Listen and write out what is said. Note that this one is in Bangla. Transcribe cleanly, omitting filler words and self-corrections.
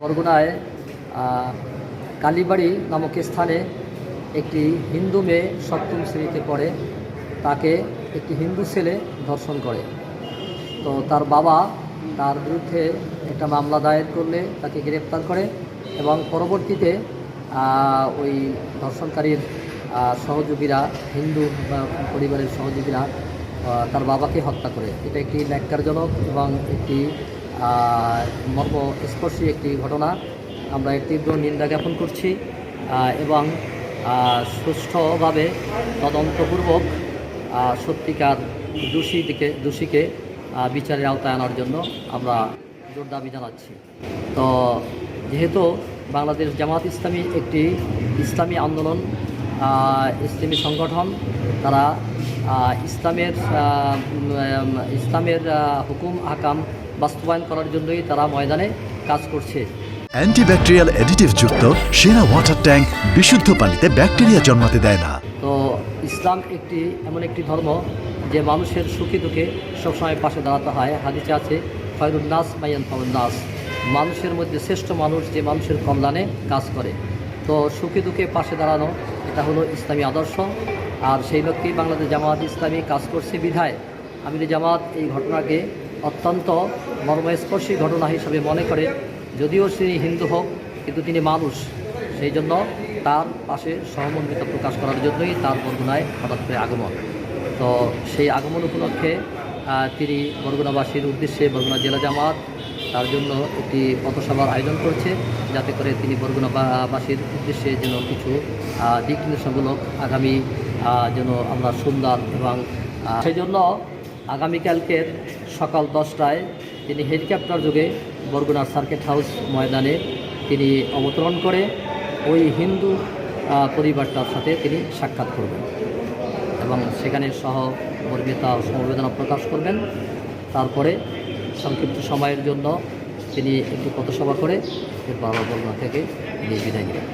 বরগুনায় কালীবাড়ি নামক স্থানে একটি হিন্দু মেয়ে সপ্তম শ্রেণীতে পড়ে, তাকে একটি হিন্দু ছেলে ধর্ষণ করে। তো তার বাবা তার বিরুদ্ধে একটা মামলা দায়ের করলে তাকে গ্রেপ্তার করে এবং পরবর্তীতে ওই ধর্ষণকারীর সহযোগীরা, হিন্দু পরিবারের সহযোগীরা তার বাবাকে হত্যা করে। এটা একটি ন্যাক্কারজনক এবং একটি মর্মস্পর্শী একটি ঘটনা। আমরা এর তীব্র নিন্দা জ্ঞাপন করছি এবং সুষ্ঠুভাবে তদন্তপূর্বক সত্যিকার দোষীকে বিচারের আওতায় আনার জন্য আমরা জোর দাবি জানাচ্ছি। তো যেহেতু বাংলাদেশ জামাত ইসলামী একটি ইসলামী আন্দোলন, ইসলামী সংগঠন, তারা ইসলামের হুকুম আহকাম বাস্তবায়ন করার জন্যই তারা ময়দানে কাজ করছে। অ্যান্টিব্যাকটেরিয়াল অ্যাডিটিভ যুক্ত সেরা ওয়াটার ট্যাঙ্ক বিশুদ্ধ পানিতে ব্যাকটেরিয়া জন্মাতে দেয় না। তো ইসলাম এমন একটি ধর্ম যে মানুষের সুখে দুঃখে সবসময় পাশে দাঁড়াতে হয়। হাদিসে আছে খয়রুন নাস মাইয়ান ফাউন নাস, মানুষের মধ্যে শ্রেষ্ঠ মানুষ যে মানুষের কল্যাণে কাজ করে। তো সুখে দুঃখে পাশে দাঁড়ানো এটা হলো ইসলামী আদর্শ। আর সেই লক্ষ্যেই বাংলাদেশ জামাত ইসলামী কাজ করছে বিধায় আমির জামাত এই ঘটনাকে অত্যন্ত মর্মস্পর্শী ঘটনা হিসাবে মনে করে। যদিও তিনি হিন্দু হোক, কিন্তু তিনি মানুষ, সেই জন্য তার পাশে সহমর্মিতা প্রকাশ করার জন্যই তার বরগুনায় হঠাৎ করে আগমন। তো সেই আগমন উপলক্ষে তিনি বরগুনাবাসীর উদ্দেশ্যে বরগুনা জেলা জামাত তার জন্য একটি পথসভার আয়োজন করছে, যাতে করে তিনি বরগুনাবাসীর উদ্দেশ্যে যেন কিছু দিক নির্দেশনামূলক আগামী যেন আমরা সুন্দর এবং সেই জন্য আগামীকালকের সকাল 10টায় তিনি হেলিকপ্টার যোগে বরগুনার সার্কিট হাউস ময়দানে তিনি অবতরণ করে ওই হিন্দু পরিবারটার সাথে তিনি সাক্ষাৎ করবেন এবং সেখানে সহমর্মিতা সমবেদনা প্রকাশ করবেন। তারপরে সংক্ষিপ্ত সময়ের জন্য তিনি একটি পথসভা করে বরগুনা থেকে তিনি বিদায় নেবেন।